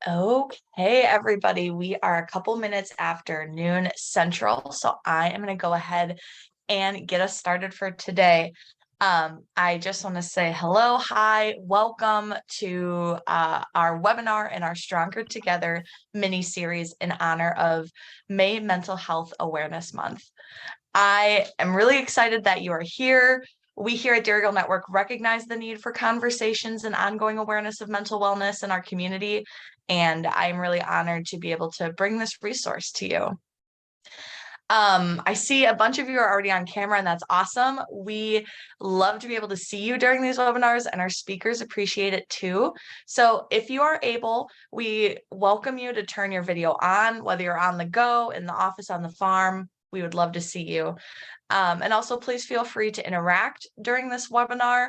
Okay, everybody, we are a couple minutes after noon Central, so I am going to go ahead and get us started for today. I just want to say hello, hi, welcome to our webinar and our Stronger Together mini series in honor of May Mental Health Awareness Month. I am really excited that you are here. We here at Dairy Network recognize the need for conversations and ongoing awareness of mental wellness in our community, and I'm really honored to be able to bring this resource to you. I see a bunch of you are already on camera, and that's awesome. We love to be able to see you during these webinars, and our speakers appreciate it too. So if you are able, we welcome you to turn your video on, whether you're on the go, in the office, on the farm. We would love to see you. And also, please feel free to interact during this webinar.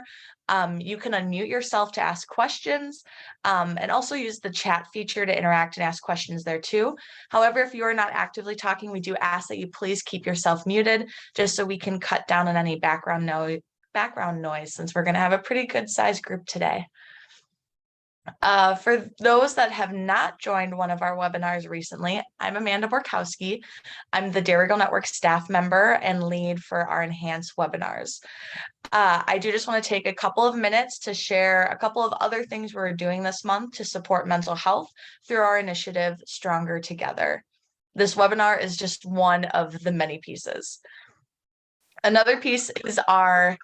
You can unmute yourself to ask questions, and also use the chat feature to interact and ask questions there too. However, if you are not actively talking, we do ask that you please keep yourself muted just so we can cut down on any background noise since we're going to have a pretty good sized group today. For those that have not joined one of our webinars recently, I'm Amanda Borkowski. I'm the Dairy Network staff member and lead for our Enhance webinars. I do just want to take a couple of minutes to share a couple of other things we're doing this month to support mental health through our initiative, Stronger Together. This webinar is just one of the many pieces. Another piece is our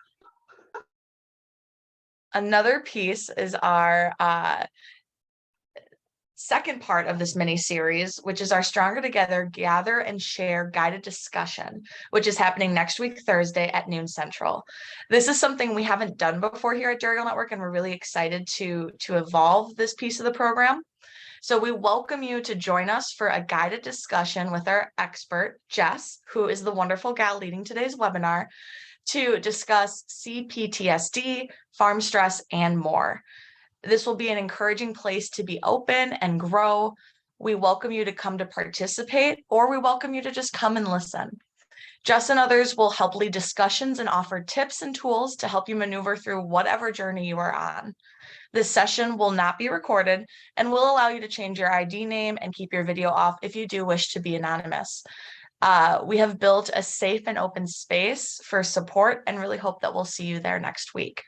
second part of this mini series, which is our Stronger Together Gather and Share guided discussion, which is happening next week, Thursday at noon Central. This is something we haven't done before here at Dairy Network, and we're really excited to evolve this piece of the program. So we welcome you to join us for a guided discussion with our expert, Jess, who is the wonderful gal leading today's webinar, to discuss C-PTSD, farm stress, and more. This will be an encouraging place to be open and grow. We welcome you to come to participate, or we welcome you to just come and listen. Jess and others will help lead discussions and offer tips and tools to help you maneuver through whatever journey you are on. This session will not be recorded and will allow you to change your ID name and keep your video off if you do wish to be anonymous. We have built a safe and open space for support and really hope that we'll see you there next week.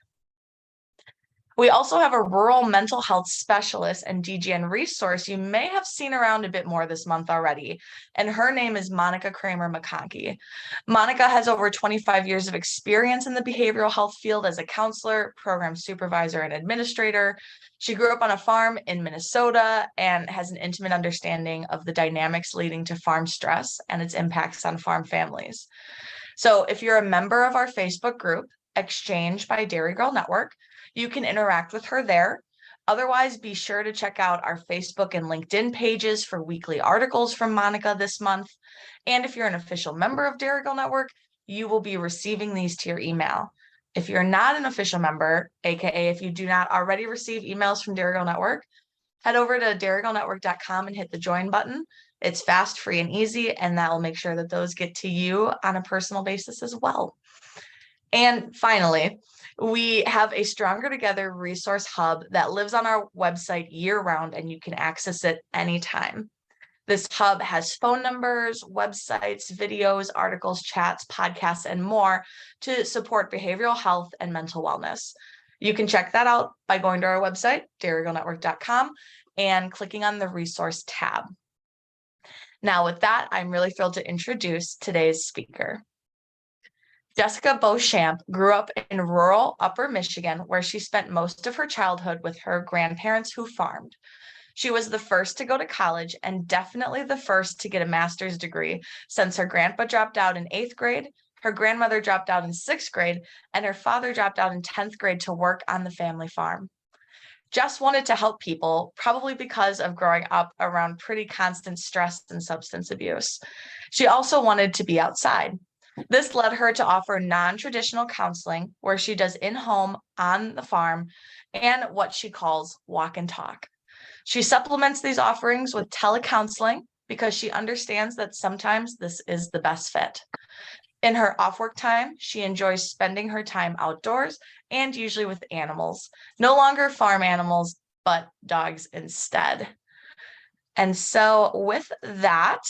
We also have a rural mental health specialist and DGN resource you may have seen around a bit more this month already, and her name is Monica Kramer-McConkey. Monica has over 25 years of experience in the behavioral health field as a counselor, program supervisor, and administrator. She grew up on a farm in Minnesota and has an intimate understanding of the dynamics leading to farm stress and its impacts on farm families. So if you're a member of our Facebook group, Exchange by Dairy Girl Network, you can interact with her there. Otherwise, be sure to check out our Facebook and LinkedIn pages for weekly articles from Monica this month. And if you're an official member of Dairy Girl Network, you will be receiving these to your email. If you're not an official member, aka if you do not already receive emails from Dairy Girl Network, head over to dairygirlnetwork.com and hit the join button. It's fast, free, and easy, and that will make sure that those get to you on a personal basis as well. And finally, we have a Stronger Together resource hub that lives on our website year-round, and you can access it anytime. This hub has phone numbers, websites, videos, articles, chats, podcasts, and more to support behavioral health and mental wellness. You can check that out by going to our website, dairygirlnetwork.com, and clicking on the resource tab. Now, with that, I'm really thrilled to introduce today's speaker. Jessica Beauchamp grew up in rural Upper Michigan, where she spent most of her childhood with her grandparents who farmed. She was the first to go to college and definitely the first to get a master's degree, since her grandpa dropped out in 8th grade, her grandmother dropped out in 6th grade, and her father dropped out in 10th grade to work on the family farm. Jess wanted to help people, probably because of growing up around pretty constant stress and substance abuse. She also wanted to be outside. This led her to offer non-traditional counseling, where she does in-home, on the farm, and what she calls walk and talk. She supplements these offerings with tele-counseling because she understands that sometimes this is the best fit. In her off-work time, she enjoys spending her time outdoors and usually with animals. No longer farm animals, but dogs instead. And so with that,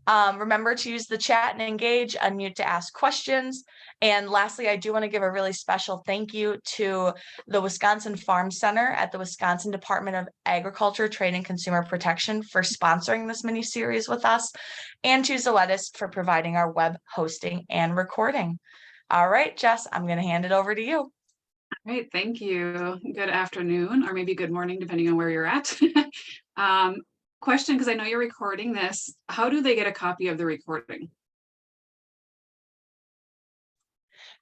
remember to use the chat and engage, unmute to ask questions. And lastly, I do want to give a really special thank you to the Wisconsin Farm Center at the Wisconsin Department of Agriculture, Trade, and Consumer Protection for sponsoring this mini series with us, and to Zoetis for providing our web hosting and recording. All right, Jess, I'm going to hand it over to you. All right, thank you. Good afternoon, or maybe good morning, depending on where you're at. Question, because I know you're recording this, how do they get a copy of the recording?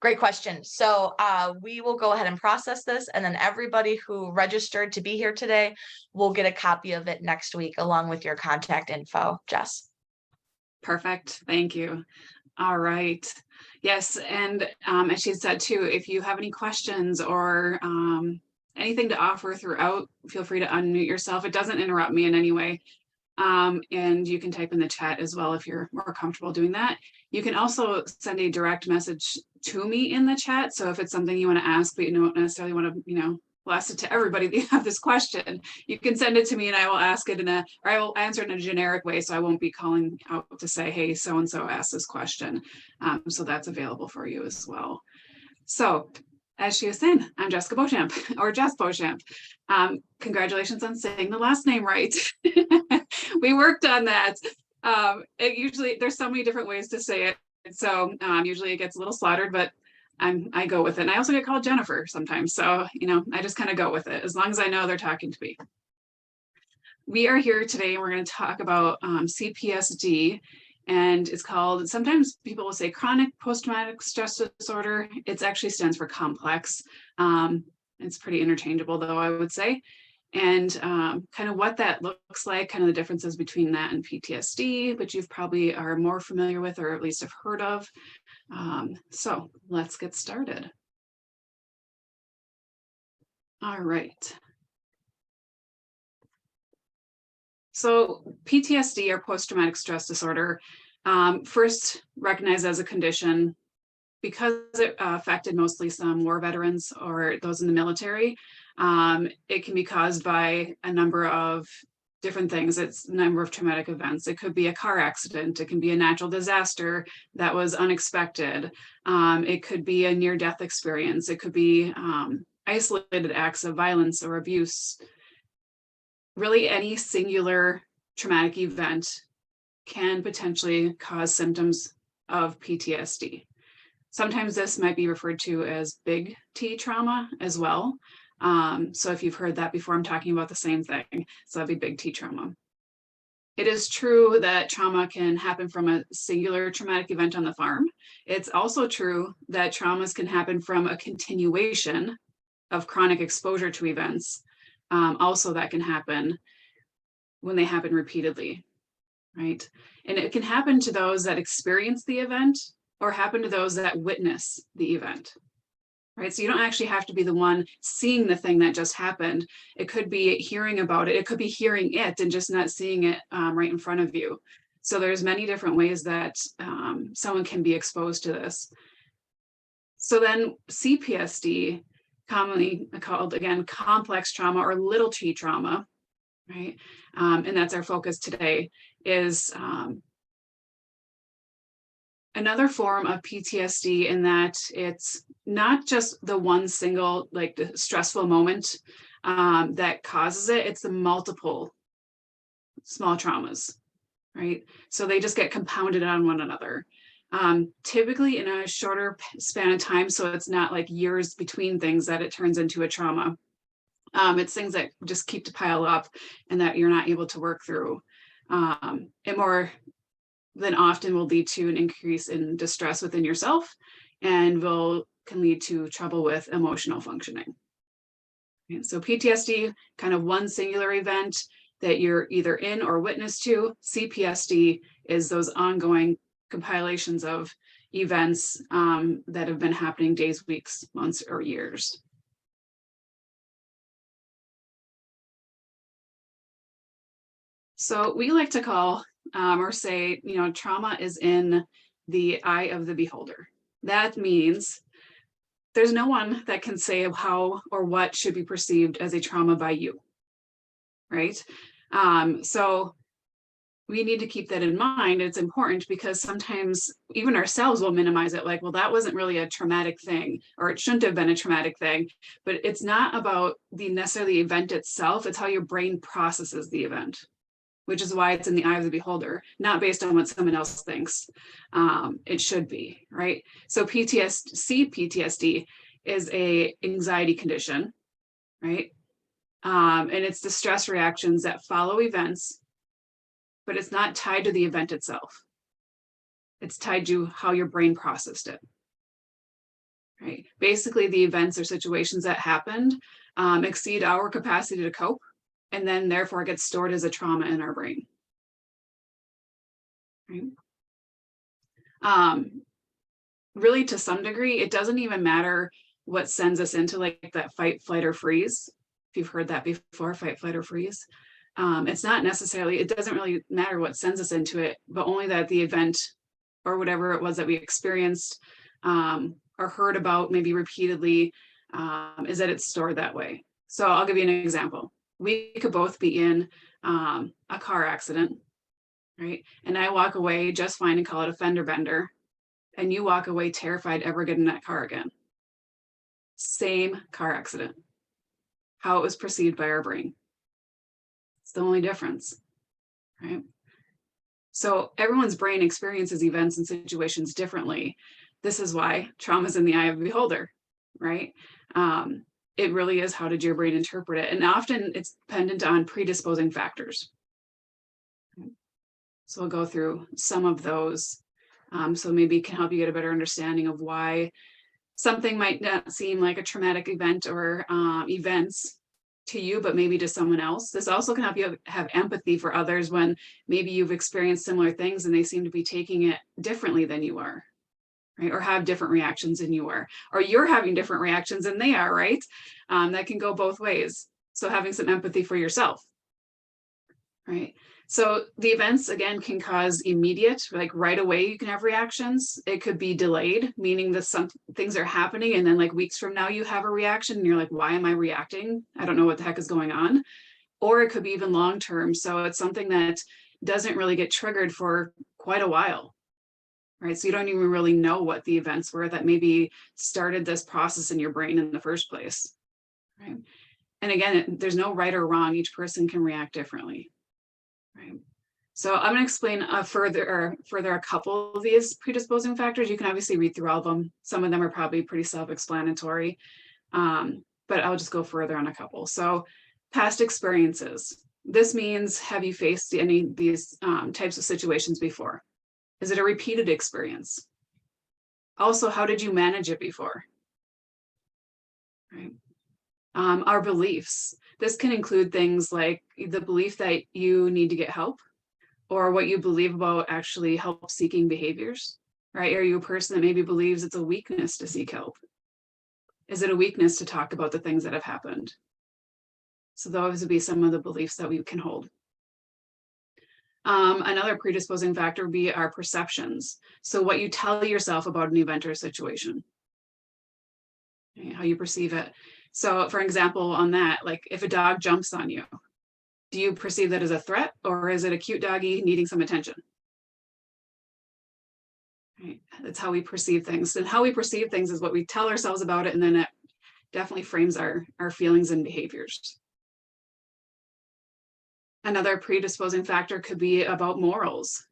Great question. So we will go ahead and process this, and then everybody who registered to be here today will get a copy of it next week along with your contact info, Jess. Perfect, thank you. All right. Yes, and as she said too, if you have any questions or anything to offer throughout, feel free to unmute yourself. It doesn't interrupt me in any way. And you can type in the chat as well if you're more comfortable doing that. You can also send a direct message to me in the chat. So if it's something you want to ask, but you don't necessarily want to, blast it to everybody that you have this question, you can send it to me and I will ask it or I will answer it in a generic way. So I won't be calling out to say, hey, so-and-so asked this question. So that's available for you as well. So as she was saying, I'm Jessica Beauchamp, or Jess Beauchamp. Congratulations on saying the last name right. We worked on that. Usually there's so many different ways to say it. So usually it gets a little slaughtered, but I go with it. And I also get called Jennifer sometimes. So, I just kind of go with it as long as I know they're talking to me. We are here today and we're going to talk about CPTSD. And it's called, sometimes people will say chronic post-traumatic stress disorder. It actually stands for complex. It's pretty interchangeable though, I would say. And kind of what that looks like, kind of the differences between that and PTSD, which you probably are more familiar with or at least have heard of. So let's get started. All right. So PTSD, or post-traumatic stress disorder, first recognized as a condition because it affected mostly some war veterans or those in the military. It can be caused by a number of different things. It's a number of traumatic events. It could be a car accident. It can be a natural disaster that was unexpected. It could be a near-death experience. It could be isolated acts of violence or abuse. Really, any singular traumatic event can potentially cause symptoms of PTSD. Sometimes this might be referred to as big T trauma as well. So if you've heard that before, I'm talking about the same thing. So that'd be big T trauma. It is true that trauma can happen from a singular traumatic event on the farm. It's also true that traumas can happen from a continuation of chronic exposure to events. Also, that can happen when they happen repeatedly, right? And it can happen to those that experience the event or happen to those that witness the event, right? So you don't actually have to be the one seeing the thing that just happened. It could be hearing about it. It could be hearing it and just not seeing it right in front of you. So there's many different ways that someone can be exposed to this. So then CPTSD, commonly called, again, complex trauma or little t trauma, right? And that's our focus today, is another form of PTSD in that it's not just the one single, like the stressful moment that causes it, it's the multiple small traumas, right? So they just get compounded on one another. Typically in a shorter span of time, so it's not like years between things that it turns into a trauma. It's things that just keep to pile up and that you're not able to work through. It more than often will lead to an increase in distress within yourself and can lead to trouble with emotional functioning. And so PTSD, kind of one singular event that you're either in or witness to. CPTSD is those ongoing compilations of events that have been happening days, weeks, months, or years. So we like to call or say, trauma is in the eye of the beholder. That means there's no one that can say how or what should be perceived as a trauma by you, right? So we need to keep that in mind. It's important because sometimes even ourselves will minimize it, like, well, that wasn't really a traumatic thing, or it shouldn't have been a traumatic thing. But it's not about the necessarily event itself, it's how your brain processes the event, which is why it's in the eye of the beholder, not based on what someone else thinks it should be, right? So C-PTSD is a anxiety condition, right? And it's the stress reactions that follow events, but it's not tied to the event itself. It's tied to how your brain processed it, right? Basically, the events or situations that happened exceed our capacity to cope, and then therefore gets stored as a trauma in our brain, right? Really, to some degree, it doesn't even matter what sends us into like that fight, flight, or freeze. If you've heard that before, fight, flight, or freeze. It's not necessarily, it doesn't really matter what sends us into it, but only that the event or whatever it was that we experienced or heard about maybe repeatedly is that it's stored that way. So I'll give you an example. We could both be in a car accident, right? And I walk away just fine and call it a fender bender. And you walk away terrified ever getting in that car again. Same car accident. How it was perceived by our brain. It's the only difference, right? So everyone's brain experiences events and situations differently. This is why trauma is in the eye of the beholder, right? It really is, how did your brain interpret it? And often it's dependent on predisposing factors. So we'll go through some of those. So maybe it can help you get a better understanding of why something might not seem like a traumatic event or events to you, but maybe to someone else. This also can help you have empathy for others when maybe you've experienced similar things and they seem to be taking it differently than you are, right? Or have different reactions than you are, or you're having different reactions than they are, right? That can go both ways. So having some empathy for yourself, right? So the events, again, can cause immediate, like right away, you can have reactions. It could be delayed, meaning that some things are happening and then like weeks from now you have a reaction and you're like, why am I reacting? I don't know what the heck is going on. Or it could be even long-term. So it's something that doesn't really get triggered for quite a while, right? So you don't even really know what the events were that maybe started this process in your brain in the first place, right? And again, there's no right or wrong. Each person can react differently. Right. So I'm going to explain further a couple of these predisposing factors. You can obviously read through all of them. Some of them are probably pretty self-explanatory, but I'll just go further on a couple. So past experiences. This means, have you faced any of these types of situations before? Is it a repeated experience? Also, how did you manage it before? Right. Our beliefs. This can include things like the belief that you need to get help, or what you believe about actually help-seeking behaviors, right? Are you a person that maybe believes it's a weakness to seek help? Is it a weakness to talk about the things that have happened? So those would be some of the beliefs that we can hold. Another predisposing factor would be our perceptions. So what you tell yourself about an event or a situation, okay, how you perceive it. So for example, on that, like if a dog jumps on you, do you perceive that as a threat, or is it a cute doggy needing some attention? Right. That's how we perceive things. And how we perceive things is what we tell ourselves about it, and then it definitely frames our feelings and behaviors. Another predisposing factor could be about morals,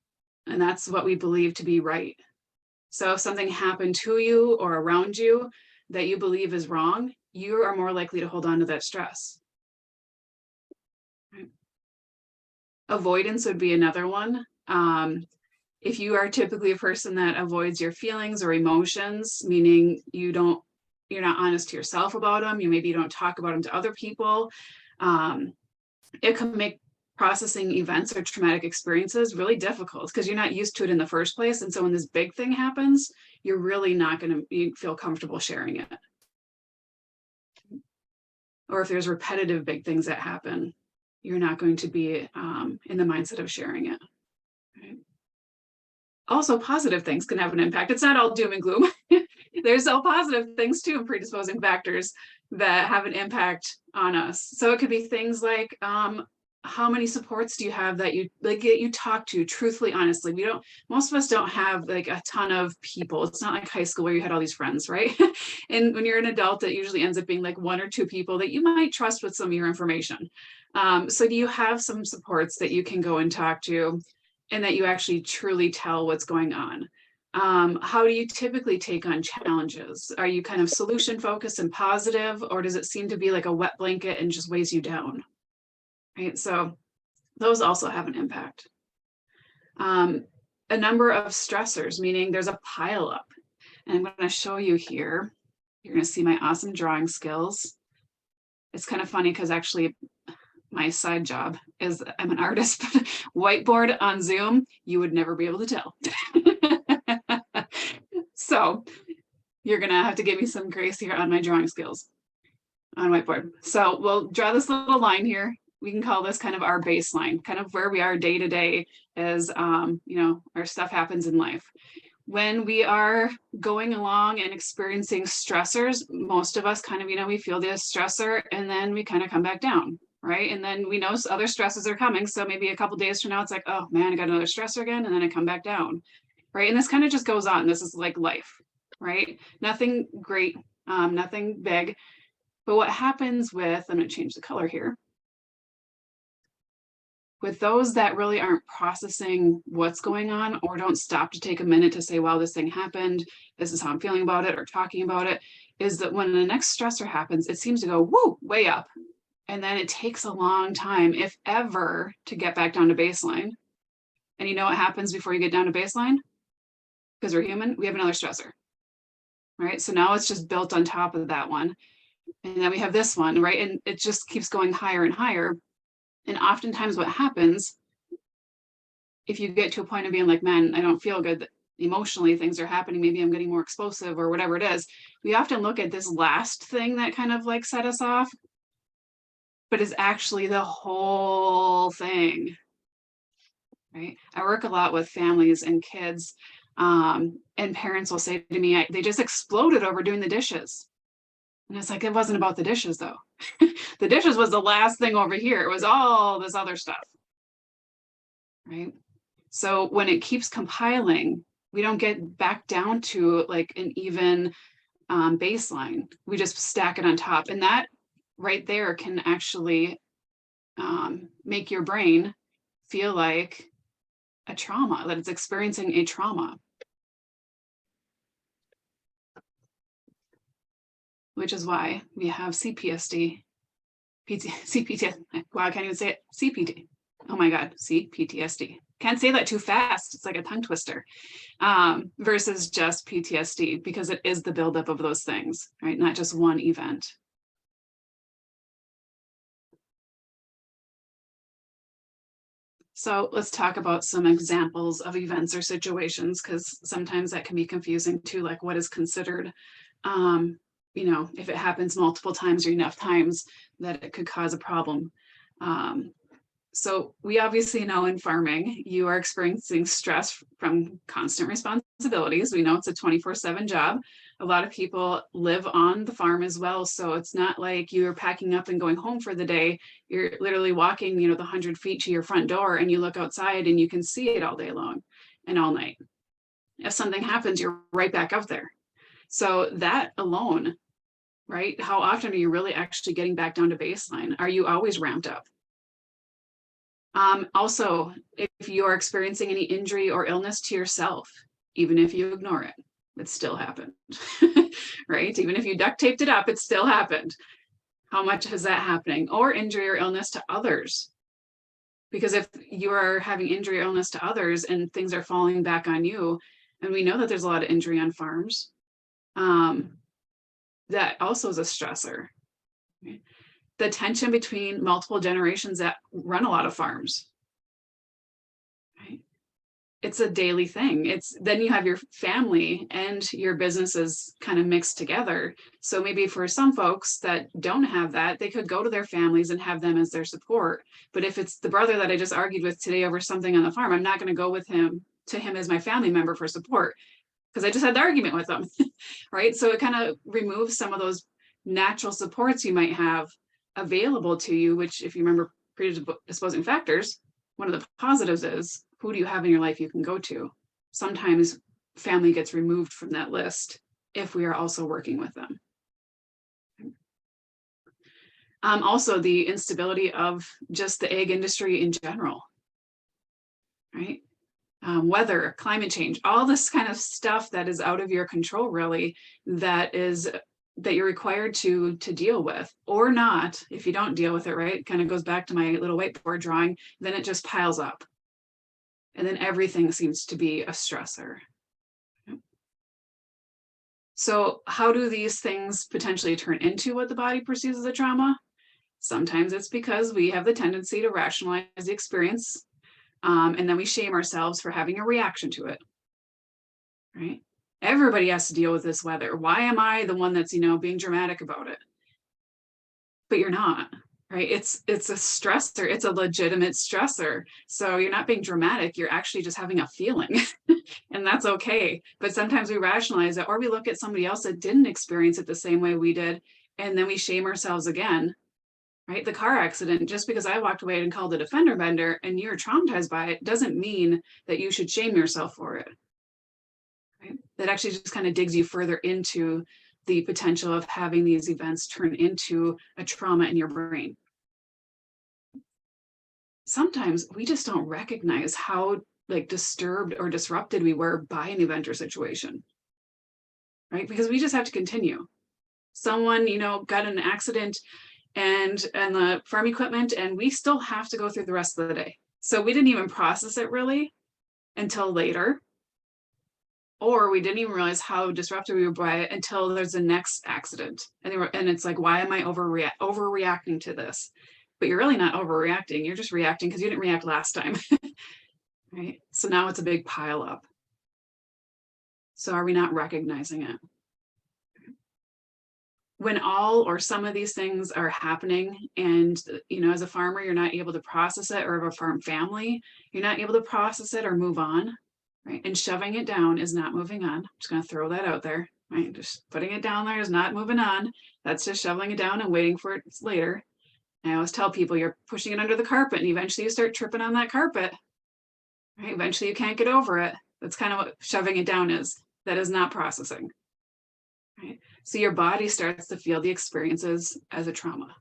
and that's what we believe to be right. So if something happened to you or around you that you believe is wrong, you are more likely to hold on to that stress. Right. Avoidance would be another one. If you are typically a person that avoids your feelings or emotions, meaning you're not honest to yourself about them, maybe you don't talk about them to other people, it can make processing events or traumatic experiences really difficult because you're not used to it in the first place. And so when this big thing happens, you're really not going to feel comfortable sharing it. Or if there's repetitive big things that happen, you're not going to be in the mindset of sharing it. Right? Also, positive things can have an impact. It's not all doom and gloom. There's all positive things too, and predisposing factors that have an impact on us. So it could be things like how many supports do you have that you like get you talk to truthfully, honestly? Most of us don't have like a ton of people. It's not like high school where you had all these friends, right? And when you're an adult, it usually ends up being like one or two people that you might trust with some of your information. So do you have some supports that you can go and talk to and that you actually truly tell what's going on? How do you typically take on challenges? Are you kind of solution focused and positive, or does it seem to be like a wet blanket and just weighs you down? Right, so those also have an impact. A number of stressors, meaning there's a pile up. And I'm going to show you here. You're going to see my awesome drawing skills. It's kind of funny because actually my side job is I'm an artist, but whiteboard on Zoom, you would never be able to tell. So you're going to have to give me some grace here on my drawing skills on whiteboard. So we'll draw this little line here. We can call this kind of our baseline, kind of where we are day to day as, you know, our stuff happens in life. When we are going along and experiencing stressors, most of us kind of, you know, we feel the stressor and then we kind of come back down, right? And then we know other stresses are coming. So maybe a couple of days from now, it's like, oh man, I got another stressor again. And then I come back down, right? And this kind of just goes on. This is like life, right? Nothing great, nothing big. But what happens with, I'm going to change the color here. With those that really aren't processing what's going on or don't stop to take a minute to say, wow, this thing happened, this is how I'm feeling about it or talking about it, is that when the next stressor happens, it seems to go, woo, way up. And then it takes a long time, if ever, to get back down to baseline. And you know what happens before you get down to baseline? Because we're human, we have another stressor, right? So now it's just built on top of that one. And then we have this one, right? And it just keeps going higher and higher. And oftentimes what happens, if you get to a point of being like, man, I don't feel good, emotionally things are happening, maybe I'm getting more explosive or whatever it is, we often look at this last thing that kind of like set us off, but it's actually the whole thing, right? I work a lot with families and kids, and parents will say to me, they just exploded over doing the dishes. And it's like, it wasn't about the dishes though. The dishes was the last thing over here. It was all this other stuff, right? So when it keeps compiling, we don't get back down to like an even baseline. We just stack it on top. And that right there can actually make your brain feel like a trauma, that it's experiencing a trauma. Which is why we have C-PTSD. C-PTSD. Wow, I can't even say it. C-PTSD. Oh my God, C-PTSD. Can't say that too fast. It's like a tongue twister. Versus just PTSD, because it is the buildup of those things, right? Not just one event. So let's talk about some examples of events or situations, because sometimes that can be confusing too, like what is considered, you know, if it happens multiple times or enough times that it could cause a problem. So we obviously know in farming, you are experiencing stress from constant responsibilities. We know it's a 24/7 job. A lot of people live on the farm as well. So it's not like you're packing up and going home for the day. You're literally walking, you know, the 100 feet to your front door and you look outside and you can see it all day long and all night. If something happens, you're right back out there. So that alone, right? How often are you really actually getting back down to baseline? Are you always ramped up? Also, if you are experiencing any injury or illness to yourself, even if you ignore it, it still happened, right? Even if you duct taped it up, it still happened. How much is that happening? Or injury or illness to others? Because if you are having injury or illness to others and things are falling back on you, and we know that there's a lot of injury on farms, that also is a stressor. Right? The tension between multiple generations that run a lot of farms, right? It's a daily thing. It's then you have your family and your businesses kind of mixed together. So maybe for some folks that don't have that, they could go to their families and have them as their support. But if it's the brother that I just argued with today over something on the farm, I'm not going to go with him to him as my family member for support because I just had the argument with them, right? So it kind of removes some of those natural supports you might have available to you, which if you remember predisposing factors, one of the positives is, who do you have in your life you can go to? Sometimes family gets removed from that list if we are also working with them. Also, the instability of just the egg industry in general, right? Weather, climate change, all this kind of stuff that is out of your control, really, that you're required to deal with, or not. If you don't deal with it, right, kind of goes back to my little whiteboard drawing, then it just piles up. And then everything seems to be a stressor. So how do these things potentially turn into what the body perceives as a trauma? Sometimes it's because we have the tendency to rationalize the experience, and then we shame ourselves for having a reaction to it, right? Everybody has to deal with this weather. Why am I the one that's, being dramatic about it? But you're not, right? It's a stressor. It's a legitimate stressor. So you're not being dramatic. You're actually just having a feeling. And that's okay. But sometimes we rationalize it, or we look at somebody else that didn't experience it the same way we did, and then we shame ourselves again. Right? The car accident, just because I walked away and called it a fender bender and you're traumatized by it, doesn't mean that you should shame yourself for it. Right? That actually just kind of digs you further into the potential of having these events turn into a trauma in your brain. Sometimes we just don't recognize how disturbed or disrupted we were by an event or situation. Right? Because we just have to continue. Someone, got in an accident and the farm equipment, and we still have to go through the rest of the day. So we didn't even process it really until later, or we didn't even realize how disrupted we were by it until there's the next accident. And it's like, why am I overreacting to this? But you're really not overreacting. You're just reacting because you didn't react last time. Right? So now it's a big pile up. So are we not recognizing it? When all or some of these things are happening, and as a farmer, you're not able to process it, or of a farm family, you're not able to process it or move on, right? And shoving it down is not moving on. I'm just going to throw that out there, right? Just putting it down there is not moving on. That's just shoveling it down and waiting for it later. I always tell people, you're pushing it under the carpet, and eventually you start tripping on that carpet, right? Eventually you can't get over it. That's kind of what shoving it down is. That is not processing. Right? So your body starts to feel the experiences as a trauma.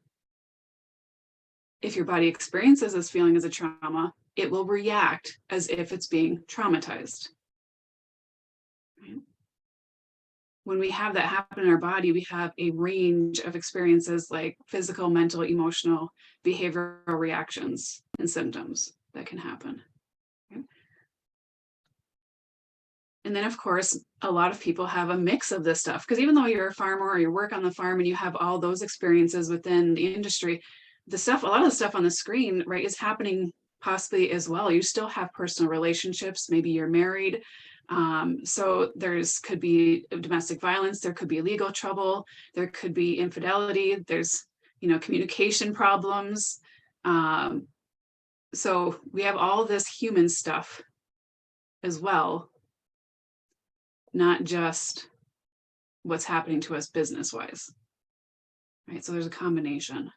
If your body experiences this feeling as a trauma, it will react as if it's being traumatized. Right? When we have that happen in our body, we have a range of experiences like physical, mental, emotional, behavioral reactions and symptoms that can happen. And then, of course, a lot of people have a mix of this stuff, because even though you're a farmer or you work on the farm and you have all those experiences within the industry, a lot of the stuff on the screen, right, is happening possibly as well. You still have personal relationships. Maybe you're married. So could be domestic violence. There could be legal trouble. There could be infidelity. There's, communication problems. So we have all this human stuff as well, not just what's happening to us business-wise, right? So there's a combination.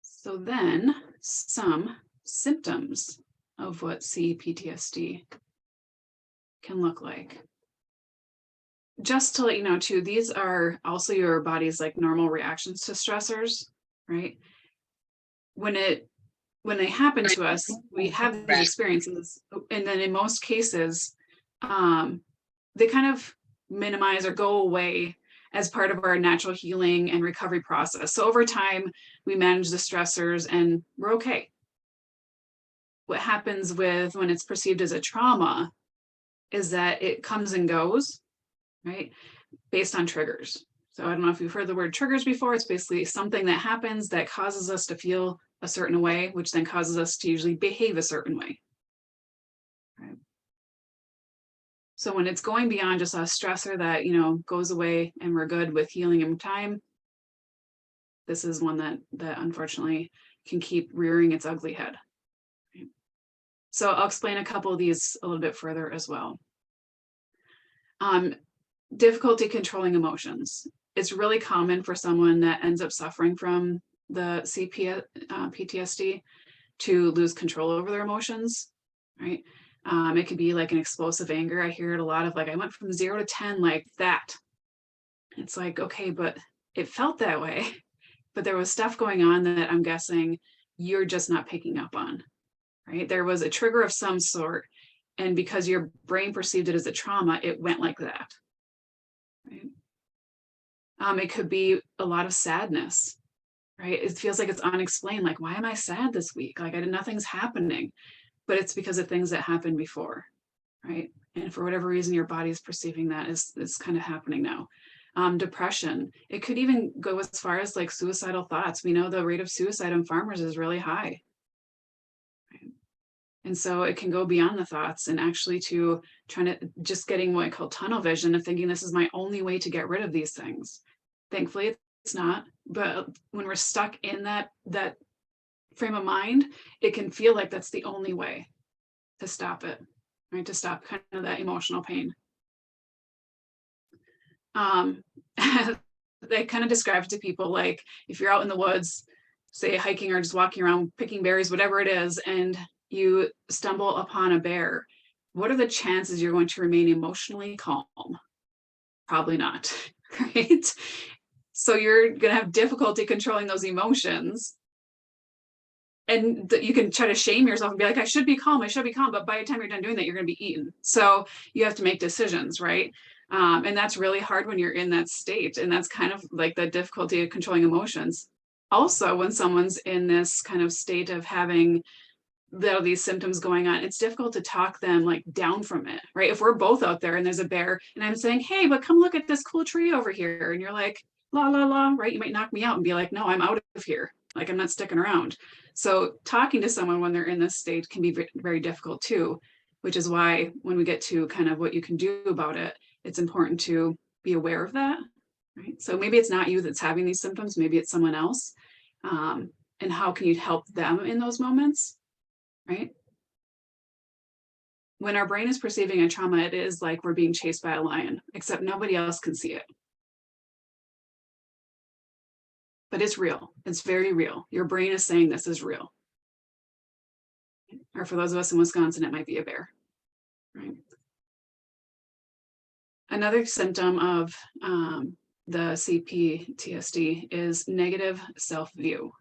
So then some symptoms of what C-PTSD can look like. Just to let you know too, these are also your body's normal reactions to stressors, right? When they happen to us, we have these experiences, and then in most cases, they kind of minimize or go away as part of our natural healing and recovery process. So over time, we manage the stressors and we're okay. What happens when it's perceived as a trauma is that it comes and goes, right? Based on triggers. So I don't know if you've heard the word triggers before. It's basically something that happens that causes us to feel a certain way, which then causes us to usually behave a certain way. Right? So when it's going beyond just a stressor that, goes away and we're good with healing in time, this is one that unfortunately can keep rearing its ugly head. Right? So I'll explain a couple of these a little bit further as well. Difficulty controlling emotions it's really common for someone that ends up suffering from the CPTSD to lose control over their emotions, right? It could be like an explosive anger. I hear it a lot of like, I went from 0 to 10 like that. It's like, okay, but it felt that way, but there was stuff going on that I'm guessing you're just not picking up on, right? There was a trigger of some sort, and because your brain perceived it as a trauma, it went like that, right? It could be a lot of sadness, right? It feels like it's unexplained. Like, why am I sad this week? Like, nothing's happening, but it's because of things that happened before, right? And for whatever reason, your body's perceiving that is kind of happening now. Depression. It could even go as far as like suicidal thoughts. We know the rate of suicide on farmers is really high. Right? And so it can go beyond the thoughts and actually to trying to just getting what I call tunnel vision of thinking this is my only way to get rid of these things. Thankfully, it's not. But when we're stuck in that frame of mind, it can feel like that's the only way to stop it, right? To stop kind of that emotional pain. They kind of describe it to people like if you're out in the woods, say hiking or just walking around picking berries, whatever it is, and you stumble upon a bear, what are the chances you're going to remain emotionally calm? Probably not, right? So you're going to have difficulty controlling those emotions. And you can try to shame yourself and be like, I should be calm, but by the time you're done doing that, you're going to be eaten. So you have to make decisions, right? And that's really hard when you're in that state. And that's kind of like the difficulty of controlling emotions. Also, when someone's in this kind of state of having these symptoms going on, it's difficult to talk them like down from it, right? If we're both out there and there's a bear and I'm saying, hey, but come look at this cool tree over here. And you're like, la, la, la, right? You might knock me out and be like, no, I'm out of here. Like, I'm not sticking around. So talking to someone when they're in this state can be very difficult too, which is why when we get to kind of what you can do about it, it's important to be aware of that, right? So maybe it's not you that's having these symptoms, maybe it's someone else. And how can you help them in those moments, right? When our brain is perceiving a trauma, it is like we're being chased by a lion, except nobody else can see it. But it's real. It's very real. Your brain is saying this is real. Or for those of us in Wisconsin, it might be a bear, right? Another symptom of the CPTSD is negative self-view,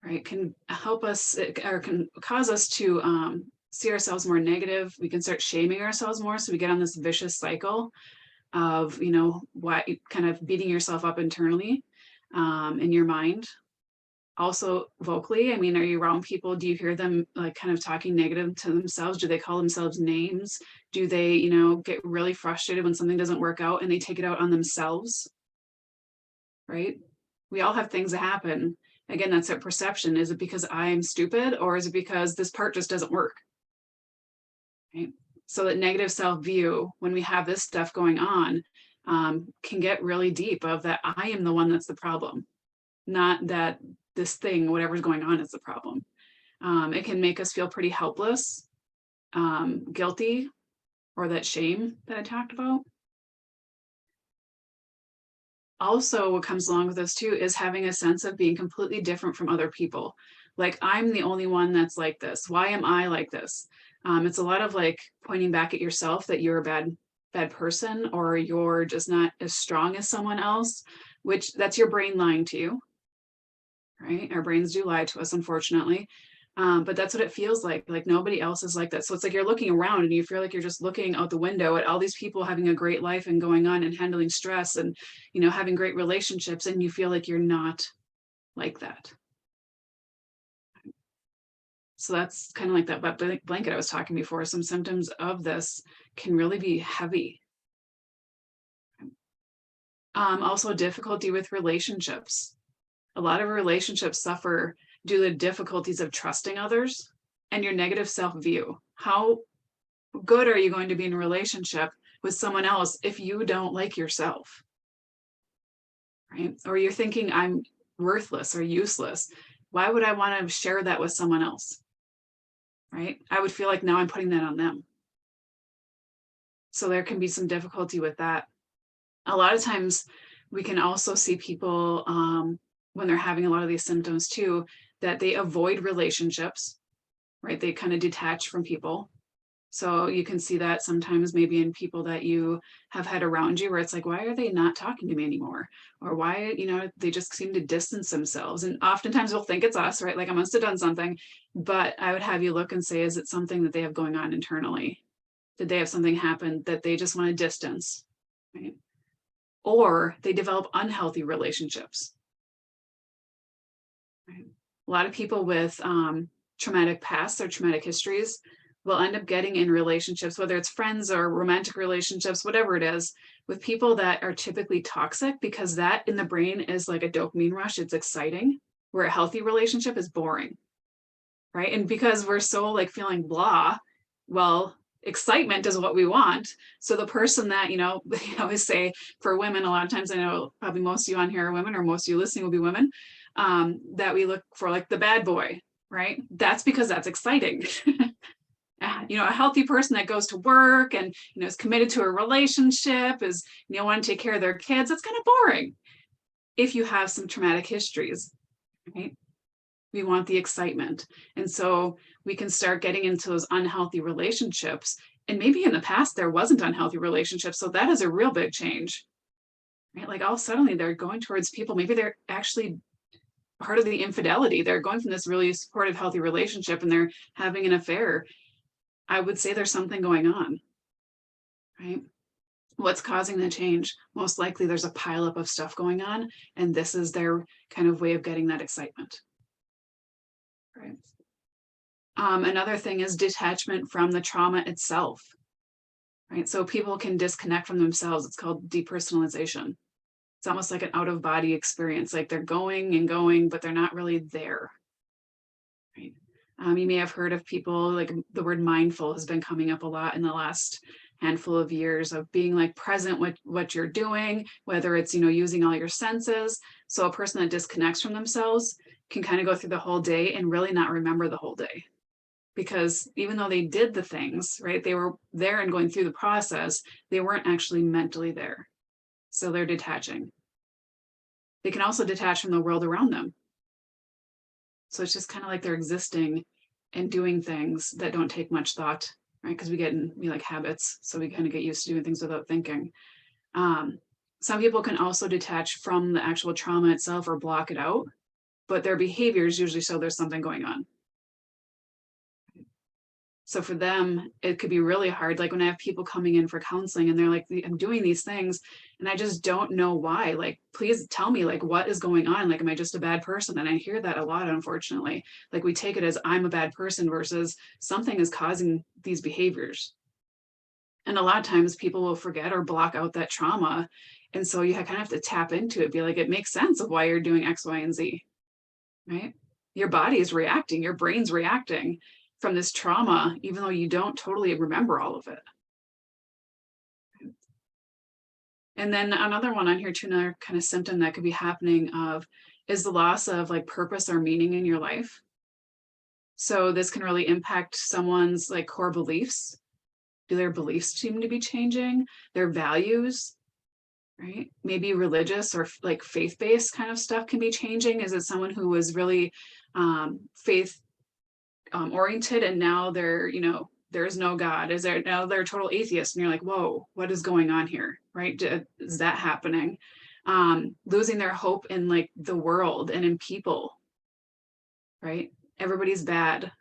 right? Can help us or can cause us to see ourselves more negative. We can start shaming ourselves more. So we get on this vicious cycle of, what kind of beating yourself up internally in your mind. Also vocally, I mean, are you around people? Do you hear them like kind of talking negative to themselves? Do they call themselves names? Do they, get really frustrated when something doesn't work out and they take it out on themselves? Right? We all have things that happen. Again, that's a perception. Is it because I'm stupid or is it because this part just doesn't work? Right? So that negative self-view, when we have this stuff going on, can get really deep of that I am the one that's the problem, not that this thing, whatever's going on, is the problem. It can make us feel pretty helpless, guilty, or that shame that I talked about. Also, what comes along with this too is having a sense of being completely different from other people. Like, I'm the only one that's like this. Why am I like this? It's a lot of like pointing back at yourself that you're a bad person, or you're just not as strong as someone else, which that's your brain lying to you. Right? Our brains do lie to us, unfortunately. But that's what it feels like nobody else is like that. So it's like you're looking around and you feel like you're just looking out the window at all these people having a great life and going on and handling stress and, having great relationships, and you feel like you're not like that. So that's kind of like that wet blanket I was talking before. Some symptoms of this can really be heavy. Also difficulty with relationships. A lot of relationships suffer due to the difficulties of trusting others and your negative self-view. How good are you going to be in a relationship with someone else if you don't like yourself? Right? Or you're thinking I'm worthless or useless. Why would I want to share that with someone else? Right? I would feel like now I'm putting that on them. So there can be some difficulty with that. A lot of times We can also see people when they're having a lot of these symptoms too, that they avoid relationships, right? They kind of detach from people. So you can see that sometimes maybe in people that you have had around you where it's like, why are they not talking to me anymore? Or why, they just seem to distance themselves. And oftentimes we'll think it's us, right? Like I must have done something, but I would have you look and say, is it something that they have going on internally? Did they have something happen that they just want to distance, right? Or they develop unhealthy relationships. Right? A lot of people with traumatic pasts or traumatic histories will end up getting in relationships, whether it's friends or romantic relationships, whatever it is, with people that are typically toxic, because that in the brain is like a dopamine rush. It's exciting, where a healthy relationship is boring, right? And because we're so like feeling blah, well, excitement is what we want. So the person that, I always say for women, a lot of times, I know probably most of you on here are women, or most of you listening will be women, that we look for like the bad boy, right? That's because that's exciting. A healthy person that goes to work and, is committed to a relationship, is, want to take care of their kids, that's kind of boring. If you have some traumatic histories, right? We want the excitement. And so we can start getting into those unhealthy relationships. And maybe in the past, there wasn't unhealthy relationships. So that is a real big change, right? Like all suddenly they're going towards people. Maybe they're actually part of the infidelity. They're going from this really supportive, healthy relationship and they're having an affair. I would say there's something going on, right? What's causing the change? Most likely there's a pileup of stuff going on, and this is their kind of way of getting that excitement, right? Another thing is detachment from the trauma itself, right? So people can disconnect from themselves. It's called depersonalization. It's almost like an out-of-body experience, like they're going and going, but they're not really there, right? You may have heard of people, like the word mindful has been coming up a lot in the last handful of years, of being like present with what you're doing, whether it's, using all your senses. So a person that disconnects from themselves can kind of go through the whole day and really not remember the whole day. Because even though they did the things, right, they were there and going through the process, they weren't actually mentally there. So they're detaching. They can also detach from the world around them. So it's just kind of like they're existing and doing things that don't take much thought, right? Because we like habits. So we kind of get used to doing things without thinking. Some people can also detach from the actual trauma itself or block it out, but their behaviors usually show there's something going on. So for them, it could be really hard. Like when I have people coming in for counseling and they're like, I'm doing these things and I just don't know why. Like, please tell me, like, what is going on? Like, am I just a bad person? And I hear that a lot, unfortunately. Like we take it as I'm a bad person versus something is causing these behaviors. And a lot of times people will forget or block out that trauma. And so you kind of have to tap into it, be like, it makes sense of why you're doing X, Y, and Z, right? Your body is reacting, your brain's reacting from this trauma, even though you don't totally remember all of it. And then another one on here too, another kind of symptom that could be happening is the loss of like purpose or meaning in your life. So this can really impact someone's like core beliefs. Do their beliefs seem to be changing? Their values, right? Maybe religious or like faith-based kind of stuff can be changing. Is it someone who was really faith oriented and now they're, there's no God? Is there now they're total atheists and you're like, whoa, what is going on here, right? Is that happening? Losing their hope in like the world and in people, right? Everybody's bad,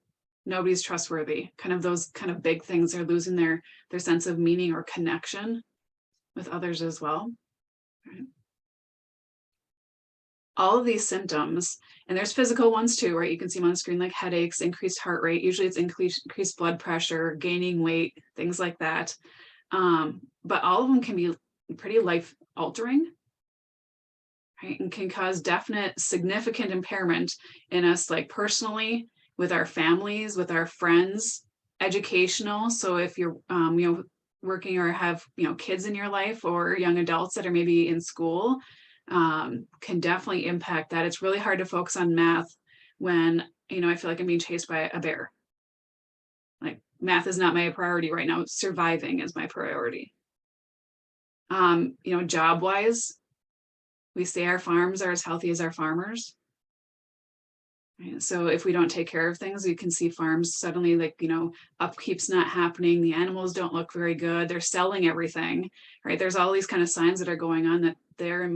nobody's trustworthy, kind of those kind of big things. They're losing their sense of meaning or connection with others as well, right? All of these symptoms, and there's physical ones too, right? You can see them on the screen, like headaches, increased heart rate. Usually it's increased blood pressure, gaining weight, things like that. But all of them can be pretty life altering, right? And can cause definite significant impairment in us, like personally, with our families, with our friends, educational. So if you're, working or have, kids in your life or young adults that are maybe in school, can definitely impact that. It's really hard to focus on math when, I feel like I'm being chased by a bear. Like math is not my priority right now. Surviving is my priority. Job wise, We say our farms are as healthy as our farmers. Right? So if we don't take care of things, you can see farms suddenly, like, upkeep's not happening. The animals don't look very good. They're selling everything, right? There's all these kind of signs that are going on that they're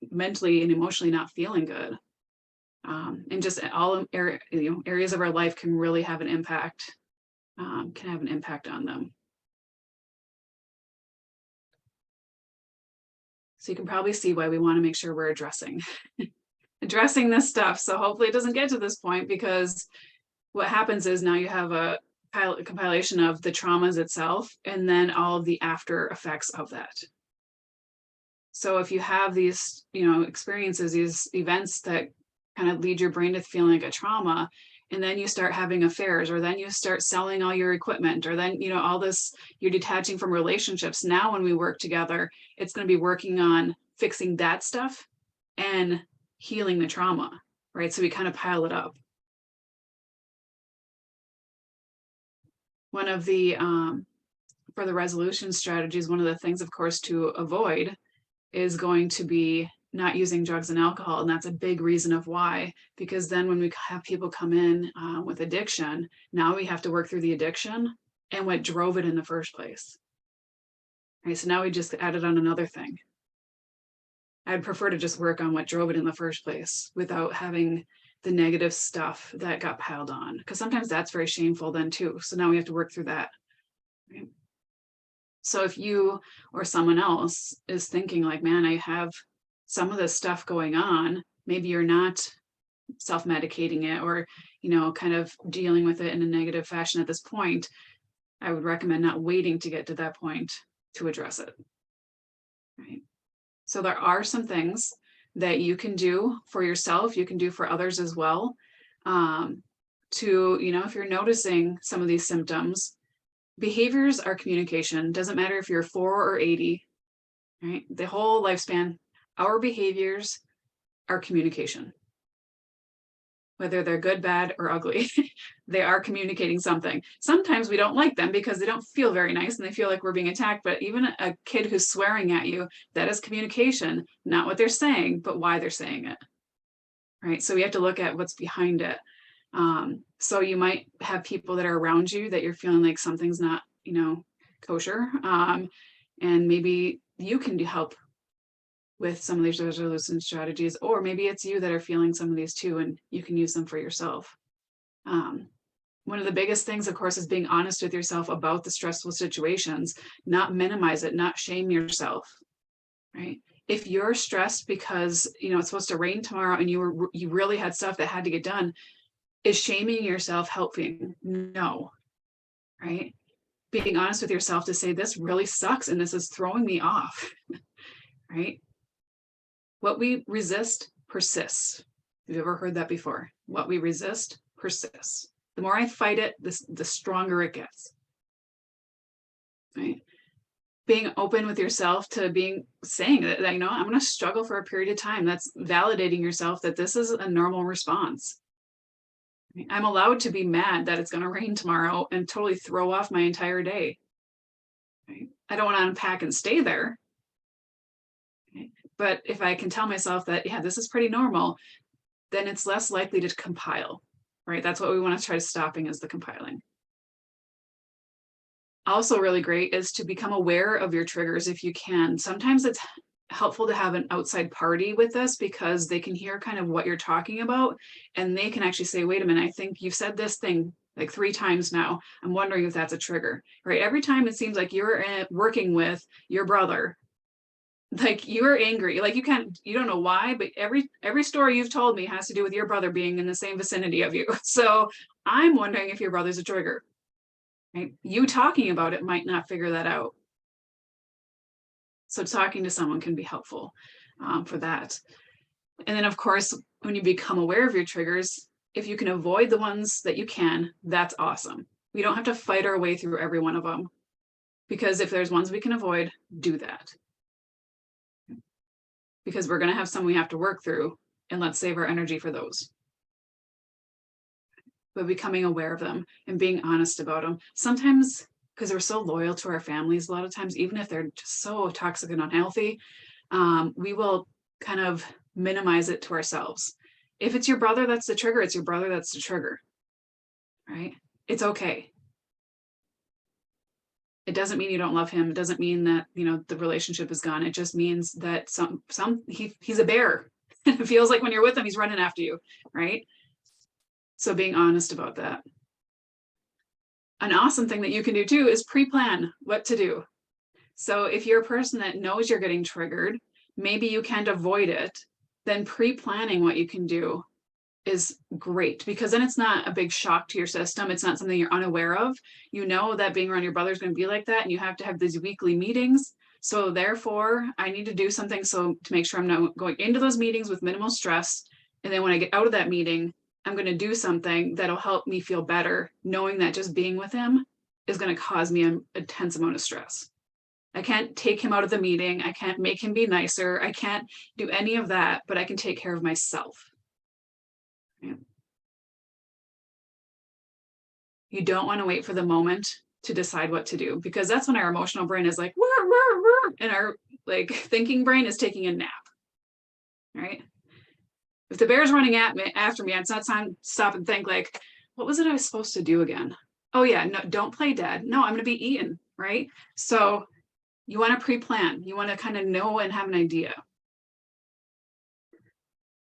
mentally and emotionally not feeling good. And just all areas of our life can really have an impact, on them. So you can probably see why we want to make sure we're addressing this stuff. So hopefully it doesn't get to this point, because what happens is now you have a compilation of the traumas itself and then all of the after effects of that. So if you have these, experiences, these events that kind of lead your brain to feeling like a trauma, and then you start having affairs, or then you start selling all your equipment, or then, all this, you're detaching from relationships. Now, when we work together, it's going to be working on fixing that stuff and healing the trauma, right? So we kind of pile it up. One of the, for the resolution strategies, one of the things, of course, to avoid is going to be not using drugs and alcohol. And that's a big reason of why, because then when we have people come in with addiction, now we have to work through the addiction and what drove it in the first place. Right, so now we just added on another thing. I'd prefer to just work on what drove it in the first place without having the negative stuff that got piled on, because sometimes that's very shameful then too. So now we have to work through that. Right? So if you or someone else is thinking like, man, I have some of this stuff going on, maybe you're not self-medicating it or, kind of dealing with it in a negative fashion at this point, I would recommend not waiting to get to that point to address it. Right? So there are some things that you can do for yourself, you can do for others as well. To, if you're noticing some of these symptoms, behaviors are communication. Doesn't matter if you're 4 or 80, right? The whole lifespan, our behaviors are communication. Whether they're good, bad, or ugly, they are communicating something. Sometimes we don't like them because they don't feel very nice and they feel like we're being attacked. But even a kid who's swearing at you, that is communication, not what they're saying, but why they're saying it. Right? So we have to look at what's behind it. So you might have people that are around you that you're feeling like something's not, kosher. And maybe you can help with some of these resolution strategies, or maybe it's you that are feeling some of these too, and you can use them for yourself. One of the biggest things, of course, is being honest with yourself about the stressful situations, not minimize it, not shame yourself, right? If you're stressed because, it's supposed to rain tomorrow and you really had stuff that had to get done, is shaming yourself helping? No, right? Being honest with yourself to say, this really sucks and this is throwing me off, right? What we resist persists. Have you ever heard that before? What we resist persists. The more I fight it, the stronger it gets. Right? Being open with yourself to saying that, I'm going to struggle for a period of time. That's validating yourself that this is a normal response. I'm allowed to be mad that it's going to rain tomorrow and totally throw off my entire day. Right? I don't want to unpack and stay there. But if I can tell myself that, yeah, this is pretty normal, then it's less likely to compile, right? That's what we want to try stopping, is the compiling. Also really great is to become aware of your triggers if you can. Sometimes it's helpful to have an outside party with this, because they can hear kind of what you're talking about, and they can actually say, wait a minute, I think you've said this thing like 3 times now. I'm wondering if that's a trigger, right? Every time it seems like you're working with your brother, like you're angry, like you don't know why, but every story you've told me has to do with your brother being in the same vicinity of you. So I'm wondering if your brother's a trigger, right? You talking about it might not figure that out. So talking to someone can be helpful for that. And then, of course, when you become aware of your triggers, if you can avoid the ones that you can, that's awesome. We don't have to fight our way through every one of them, because if there's ones we can avoid, do that. Because we're going to have some we have to work through, and let's save our energy for those. But becoming aware of them and being honest about them. Sometimes, because we're so loyal to our families, a lot of times, even if they're just so toxic and unhealthy, we will kind of minimize it to ourselves. If it's your brother that's the trigger, it's your brother that's the trigger, right? It's okay. It doesn't mean you don't love him. It doesn't mean that, you know, the relationship is gone. It just means that he's a bear. It feels like when you're with him, he's running after you, right? So being honest about that. An awesome thing that you can do too is pre-plan what to do. So if you're a person that knows you're getting triggered, maybe you can't avoid it, then pre-planning what you can do is great, because then it's not a big shock to your system. It's not something you're unaware of. You know that being around your brother is going to be like that, and you have to have these weekly meetings. So therefore, I need to do something to make sure I'm not going into those meetings with minimal stress. And then when I get out of that meeting, I'm going to do something that'll help me feel better, knowing that just being with him is going to cause me an intense amount of stress. I can't take him out of the meeting. I can't make him be nicer. I can't do any of that, but I can take care of myself. You don't want to wait for the moment to decide what to do, because that's when our emotional brain is like, wah, wah, wah, and our like thinking brain is taking a nap, right? If the bear's running at me after me, it's not time to stop and think like, what was it I was supposed to do again? Oh yeah, no, don't play dead. No, I'm going to be eaten, right? So you want to pre-plan. You want to kind of know and have an idea.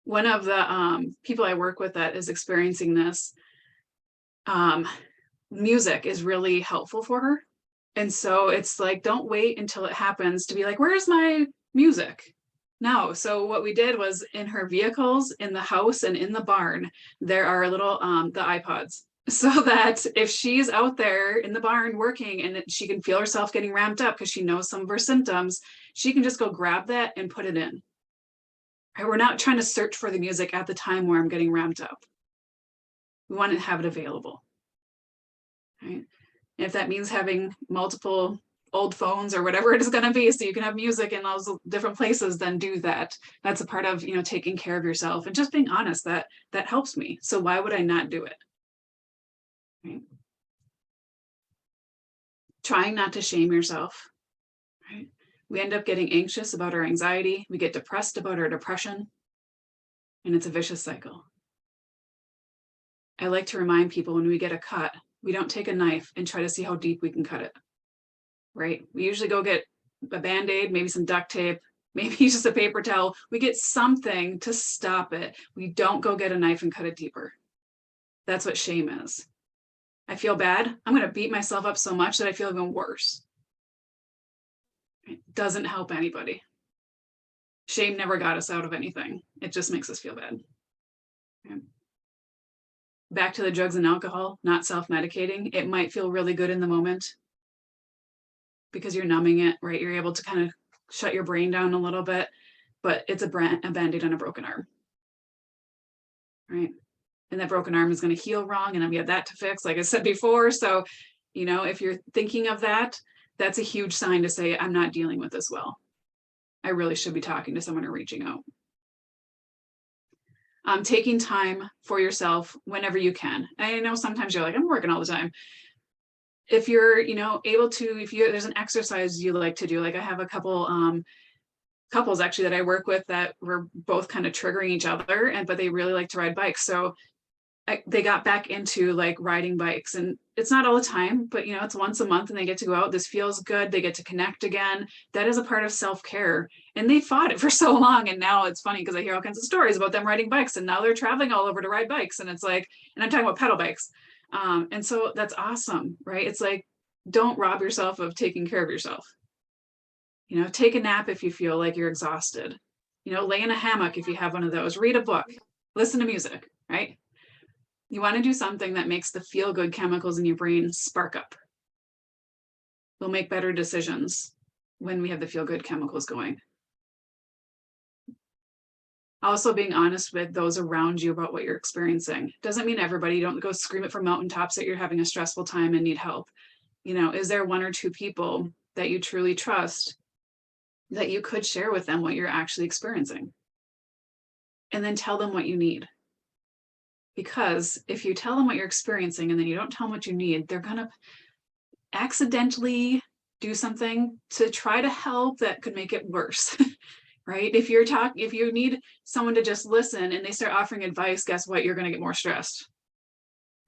One of the people I work with that is experiencing this, music is really helpful for her. And so it's like, don't wait until it happens to be like, where's my music? No. So what we did was, in her vehicles, in the house and in the barn, there are little, the iPods. So that if she's out there in the barn working and she can feel herself getting ramped up because she knows some of her symptoms, she can just go grab that and put it in. Right? We're not trying to search for the music at the time where I'm getting ramped up. We want to have it available. Right? And if that means having multiple old phones or whatever it is going to be, so you can have music in those different places, then do that. That's a part of, you know, taking care of yourself and just being honest that that helps me. So why would I not do it? Right? Trying not to shame yourself. Right? We end up getting anxious about our anxiety. We get depressed about our depression. And it's a vicious cycle. I like to remind people, when we get a cut, we don't take a knife and try to see how deep we can cut it, right? We usually go get a Band-Aid, maybe some duct tape, maybe just a paper towel. We get something to stop it. We don't go get a knife and cut it deeper. That's what shame is. I feel bad. I'm going to beat myself up so much that I feel even worse. It doesn't help anybody. Shame never got us out of anything. It just makes us feel bad. Okay. Back to the drugs and alcohol, not self-medicating. It might feel really good in the moment because you're numbing it, right? You're able to kind of shut your brain down a little bit, but it's a Band-Aid on a broken arm, right? And that broken arm is going to heal wrong, and then we have that to fix, like I said before. So, you know, if you're thinking of that, that's a huge sign to say, I'm not dealing with this well. I really should be talking to someone or reaching out. Taking time for yourself whenever you can. I know sometimes you're like, I'm working all the time. If you're, you know, able to, if you, there's an exercise you like to do, like I have a couple couples actually that I work with that were both kind of triggering each other, but they really like to ride bikes. So they got back into like riding bikes, and it's not all the time, but you know, it's once a month and they get to go out. This feels good. They get to connect again. That is a part of self-care, and they fought it for so long. And now it's funny because I hear all kinds of stories about them riding bikes, and now they're traveling all over to ride bikes. And it's like, and I'm talking about pedal bikes. And so that's awesome, right? It's like, don't rob yourself of taking care of yourself. You know, take a nap if you feel like you're exhausted. You know, lay in a hammock if you have one of those. Read a book, listen to music, right? You want to do something that makes the feel-good chemicals in your brain spark up. We'll make better decisions when we have the feel-good chemicals going. Also, being honest with those around you about what you're experiencing. Doesn't mean everybody, don't go scream it from mountaintops that you're having a stressful time and need help. You know, is there one or two people that you truly trust that you could share with them what you're actually experiencing? And then tell them what you need. Because if you tell them what you're experiencing and then you don't tell them what you need, they're going to accidentally do something to try to help that could make it worse. right? If you need someone to just listen and they start offering advice, guess what? You're going to get more stressed,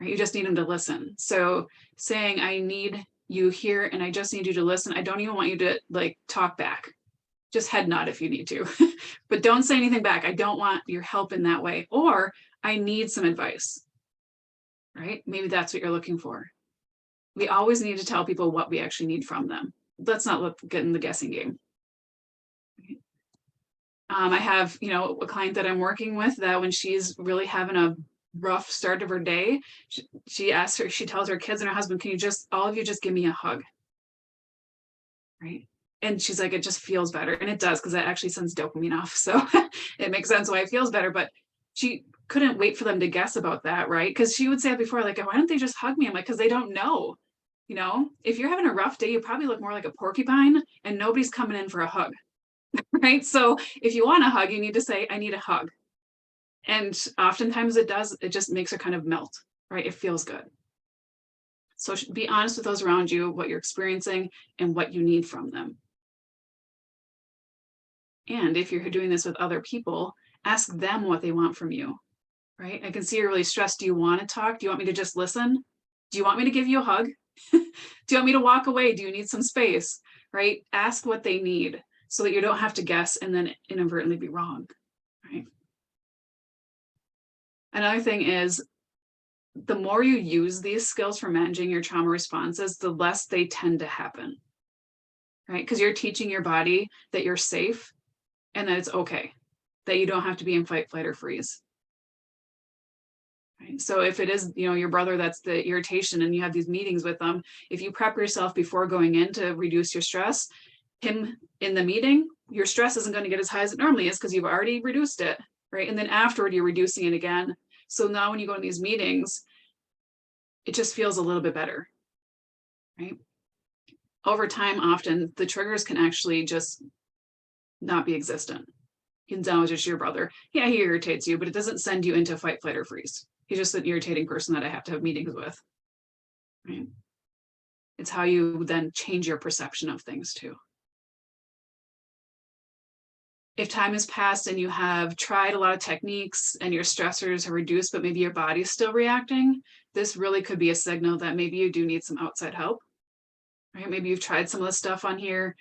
right? You just need them to listen. So saying, I need you here and I just need you to listen. I don't even want you to like talk back. Just head nod if you need to, but don't say anything back. I don't want your help in that way. Or I need some advice, right? Maybe that's what you're looking for. We always need to tell people what we actually need from them. Let's not get in the guessing game. I have, a client that I'm working with that when she's really having a rough start of her day, she tells her kids and her husband, can you all of you just give me a hug? Right. And she's like, it just feels better. And it does, because that actually sends dopamine off. So it makes sense why it feels better. But she couldn't wait for them to guess about that, right? Because she would say it before, like, why don't they just hug me? I'm like, because they don't know. If you're having a rough day, you probably look more like a porcupine and nobody's coming in for a hug. Right. So if you want a hug, you need to say, I need a hug. And oftentimes it just makes her kind of melt, right? It feels good. So be honest with those around you, what you're experiencing and what you need from them. And if you're doing this with other people, ask them what they want from you, right? I can see you're really stressed. Do you want to talk? Do you want me to just listen? Do you want me to give you a hug? Do you want me to walk away? Do you need some space, right? Ask what they need so that you don't have to guess and then inadvertently be wrong, right? Another thing is, the more you use these skills for managing your trauma responses, the less they tend to happen, right? Because you're teaching your body that you're safe and that it's okay, that you don't have to be in fight, flight, or freeze. Right? So if it is, your brother that's the irritation and you have these meetings with them, if you prep yourself before going in to reduce your stress, him in the meeting, your stress isn't going to get as high as it normally is because you've already reduced it, right? And then afterward, you're reducing it again. So now when you go to these meetings, it just feels a little bit better, right? Over time, often the triggers can actually just not be existent. You can tell it's just your brother. Yeah, he irritates you, but it doesn't send you into fight, flight, or freeze. He's just an irritating person that I have to have meetings with, right? It's how you then change your perception of things too. If time has passed and you have tried a lot of techniques and your stressors have reduced, but maybe your body's still reacting, this really could be a signal that maybe you do need some outside help, right? Maybe you've tried some of the stuff on here.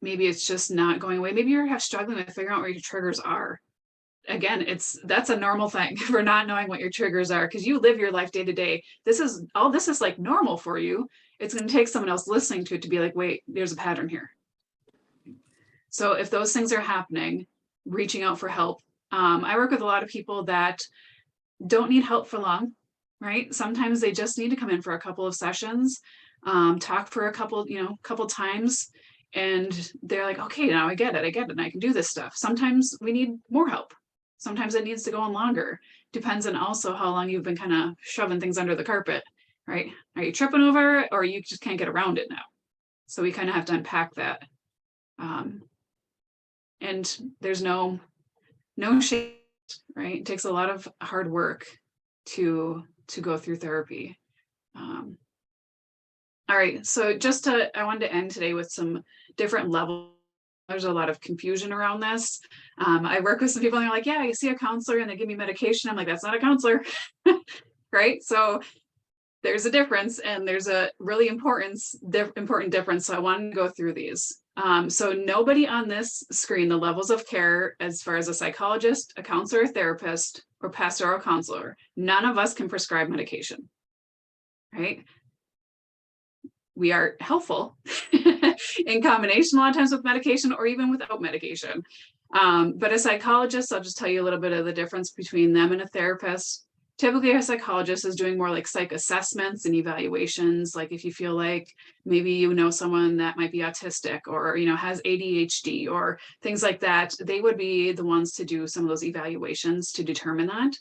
Maybe it's just not going away. Maybe you're struggling with figuring out where your triggers are. Again, that's a normal thing for not knowing what your triggers are, because you live your life day to day. This is like normal for you. It's going to take someone else listening to it to be like, wait, there's a pattern here. So if those things are happening, reaching out for help. I work with a lot of people that don't need help for long, right? Sometimes they just need to come in for a couple of sessions, talk for a couple times, and they're like, okay, now I get it, and I can do this stuff. Sometimes we need more help. Sometimes it needs to go on longer. Depends on also how long you've been kind of shoving things under the carpet, right? Are you tripping over it, or you just can't get around it now? So we kind of have to unpack that. And there's no shame, right? It takes a lot of hard work to go through therapy. All right, so I wanted to end today with some different levels. There's a lot of confusion around this. I work with some people and they're like, yeah, I see a counselor and they give me medication. I'm like, that's not a counselor, right? So there's a difference, and there's a really important difference. So I wanted to go through these. So nobody on this screen, the levels of care as far as a psychologist, a counselor, a therapist, or pastoral counselor, none of us can prescribe medication, right? We are helpful in combination a lot of times with medication or even without medication. But a psychologist, I'll just tell you a little bit of the difference between them and a therapist. Typically, a psychologist is doing more like psych assessments and evaluations. Like if you feel like maybe someone that might be autistic or has ADHD or things like that, they would be the ones to do some of those evaluations to determine that.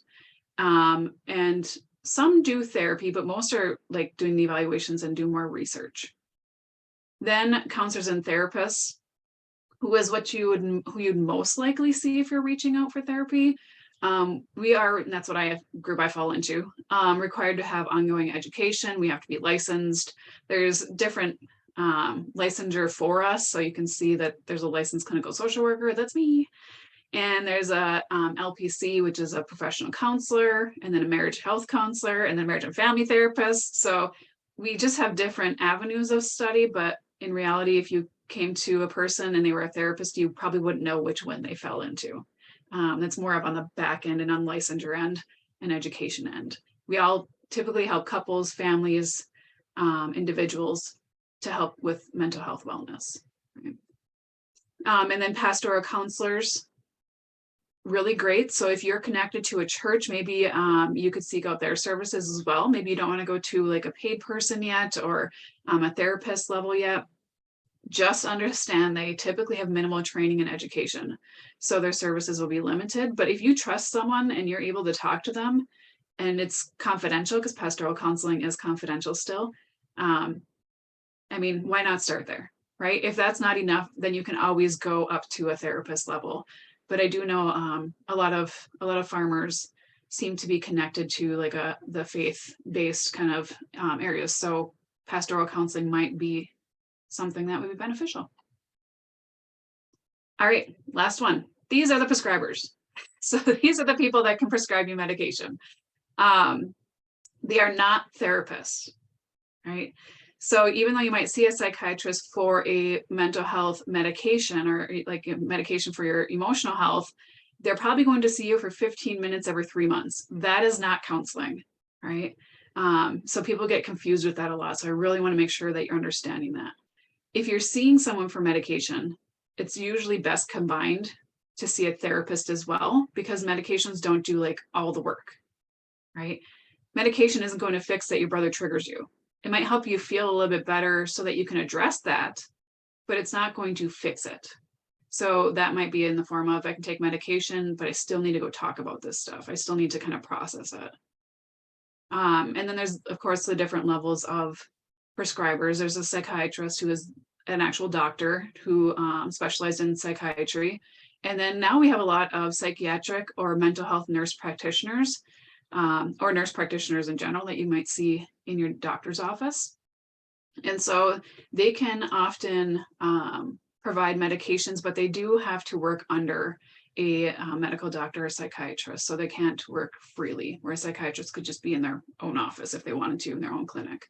And some do therapy, but most are like doing the evaluations and do more research. Then counselors and therapists, who you'd most likely see if you're reaching out for therapy. We are, and that's what group I fall into, required to have ongoing education. We have to be licensed. There's different licensure for us. So you can see that there's a licensed clinical social worker, that's me. And there's a LPC, which is a professional counselor, and then a marriage health counselor, and then marriage and family therapist. So we just have different avenues of study, but in reality, if you came to a person and they were a therapist, you probably wouldn't know which one they fell into. That's more up on the back end and on licensure end and education end. We all typically help couples, families, individuals to help with mental health wellness. Right? And then pastoral counselors, really great. So if you're connected to a church, maybe you could seek out their services as well. Maybe you don't want to go to like a paid person yet or a therapist level yet. Just understand they typically have minimal training and education. So their services will be limited. But if you trust someone and you're able to talk to them and it's confidential, because pastoral counseling is confidential still, I mean, why not start there, right? If that's not enough, then you can always go up to a therapist level. But I do know a lot of farmers seem to be connected to like the faith-based kind of areas. So pastoral counseling might be something that would be beneficial. All right, last one. These are the prescribers. So these are the people that can prescribe you medication. They are not therapists, right? So even though you might see a psychiatrist for a mental health medication or like a medication for your emotional health, they're probably going to see you for 15 minutes every 3 months. That is not counseling, right? So people get confused with that a lot. So I really want to make sure that you're understanding that. If you're seeing someone for medication, it's usually best combined to see a therapist as well, because medications don't do like all the work, right? Medication isn't going to fix that your brother triggers you. It might help you feel a little bit better so that you can address that, but it's not going to fix it. So that might be in the form of, I can take medication, but I still need to go talk about this stuff. I still need to kind of process it. And then there's, of course, the different levels of prescribers. There's a psychiatrist who is an actual doctor who specialized in psychiatry. And then now we have a lot of psychiatric or mental health nurse practitioners or nurse practitioners in general that you might see in your doctor's office. And so they can often provide medications, but they do have to work under a medical doctor or psychiatrist. So they can't work freely, where a psychiatrist could just be in their own office if they wanted to in their own clinic.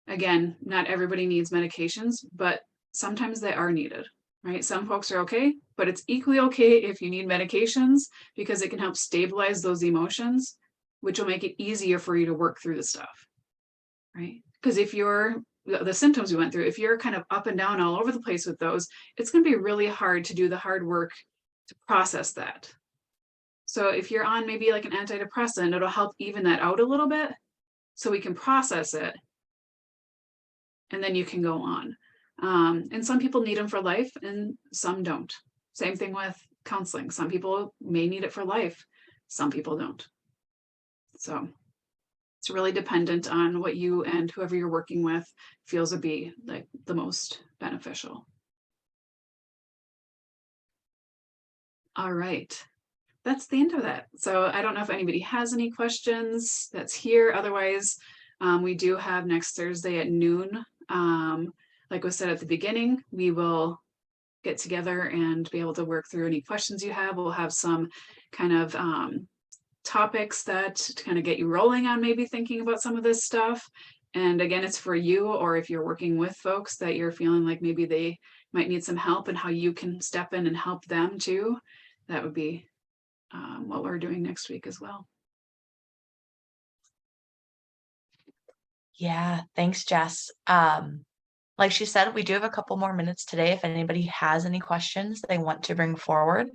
Again, not everybody needs medications, but sometimes they are needed, right? Some folks are okay, but it's equally okay if you need medications because it can help stabilize those emotions, which will make it easier for you to work through the stuff, right? Because if you're, the symptoms we went through, if you're kind of up and down all over the place with those, it's going to be really hard to do the hard work to process that. So if you're on maybe like an antidepressant, it'll help even that out a little bit so we can process it. And then you can go on. And some people need them for life and some don't. Same thing with counseling. Some people may need it for life. Some people don't. So it's really dependent on what you and whoever you're working with feels would be like the most beneficial. All right. That's the end of that. So I don't know if anybody has any questions that's here. Otherwise, we do have next Thursday at noon. Like was said at the beginning, we will get together and be able to work through any questions you have. We'll have some kind of topics that to kind of get you rolling on maybe thinking about some of this stuff. And again, it's for you, or if you're working with folks that you're feeling like maybe they might need some help and how you can step in and help them too. That would be what we're doing next week as well. Yeah, thanks, Jess. Like she said, we do have a couple more minutes today. If anybody has any questions they want to bring forward,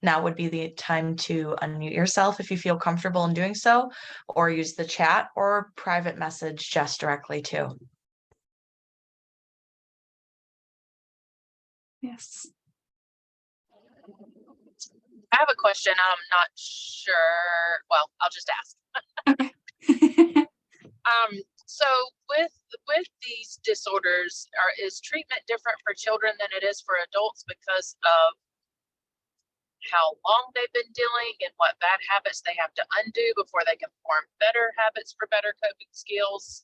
now would be the time to unmute yourself if you feel comfortable in doing so, or use the chat or private message Jess directly too. Yes. I have a question. I'm not sure. Well, I'll just ask. So with these disorders, is treatment different for children than it is for adults because of how long they've been dealing and what bad habits they have to undo before they can form better habits for better coping skills?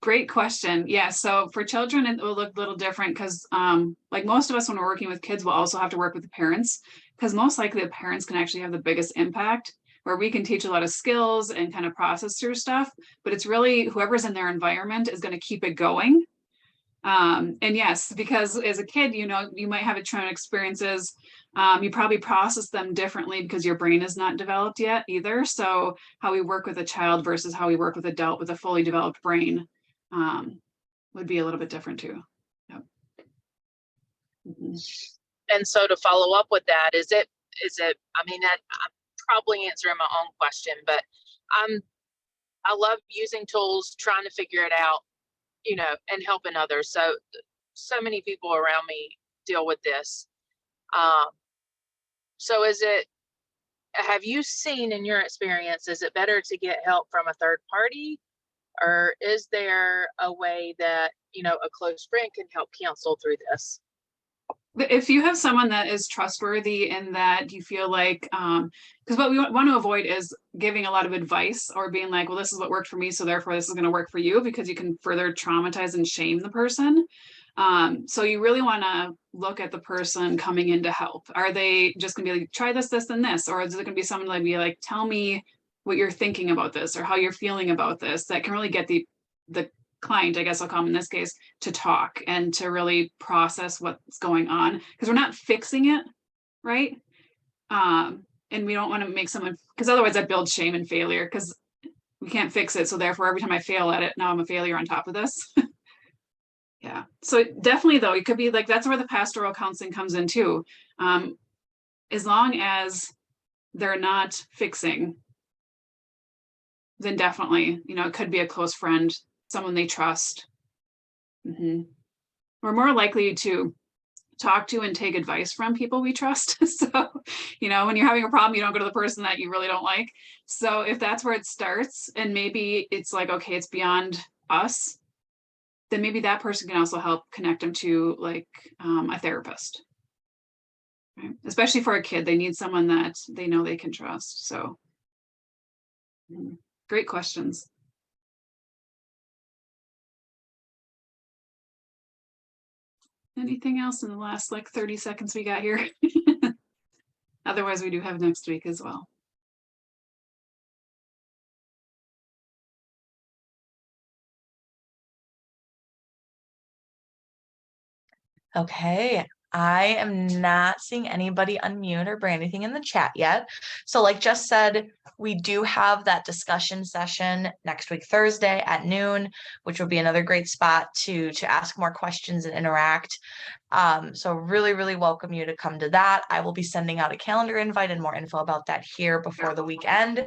Great question. Yeah, so for children, it will look a little different because like most of us, when we're working with kids, we'll also have to work with the parents, because most likely the parents can actually have the biggest impact, where we can teach a lot of skills and kind of process through stuff, but it's really whoever's in their environment is going to keep it going. And yes, because as a kid, you know, you might have traumatic experiences. You probably process them differently because your brain is not developed yet either. So how we work with a child versus how we work with an adult with a fully developed brain would be a little bit different too. Yep. And so to follow up with that, is it, I mean, that I'm probably answering my own question, but I love using tools, trying to figure it out, you know, and helping others. So many people around me deal with this. So have you seen in your experience, is it better to get help from a third party, or is there a way that, you know, a close friend can help counsel through this? If you have someone that is trustworthy and that you feel like, because what we want to avoid is giving a lot of advice or being like, well, this is what worked for me, so therefore this is going to work for you, because you can further traumatize and shame the person. So you really want to look at the person coming in to help. Are they just going to be like, try this, this, and this? Or is it going to be someone like, be like, tell me what you're thinking about this or how you're feeling about this? That can really get the client, I guess I'll call them in this case, to talk and to really process what's going on, because we're not fixing it, right? And we don't want to make someone, because otherwise that builds shame and failure, because we can't fix it. So therefore, every time I fail at it, now I'm a failure on top of this. Yeah. So definitely though, it could be like, that's where the pastoral counseling comes in too. As long as they're not fixing, then definitely, you know, it could be a close friend, someone they trust. We're more likely to talk to and take advice from people we trust. So, you know, when you're having a problem, you don't go to the person that you really don't like. So if that's where it starts, and maybe it's like, okay, it's beyond us, then maybe that person can also help connect them to like a therapist. Right? Especially for a kid, they need someone that they know they can trust. So great questions. Anything else in the last like 30 seconds we got here? Otherwise, we do have next week as well. Okay, I am not seeing anybody unmute or bring anything in the chat yet. So like Jess said, we do have that discussion session next week, Thursday at noon, which will be another great spot to ask more questions and interact. So really, really welcome you to come to that. I will be sending out a calendar invite and more info about that here before the weekend,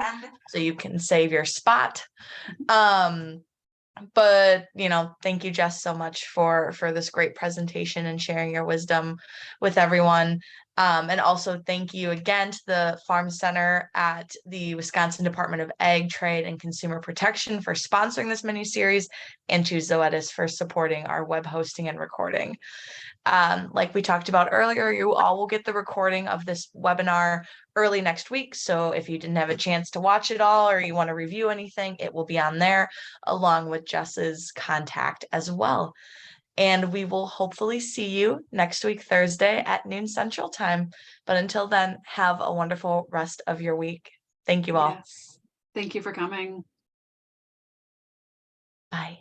so you can save your spot. But you know, thank you, Jess, so much for this great presentation and sharing your wisdom with everyone. And also thank you again to the Farm Center at the Wisconsin Department of Ag, Trade, and Consumer Protection for sponsoring this mini-series, and to Zoetis for supporting our web hosting and recording. Like we talked about earlier, you all will get the recording of this webinar early next week. So if you didn't have a chance to watch it all, or you want to review anything, it will be on there along with Jess's contact as well. And we will hopefully see you next week, Thursday at noon Central Time. But until then, have a wonderful rest of your week. Thank you all. Yes. Thank you for coming. Bye.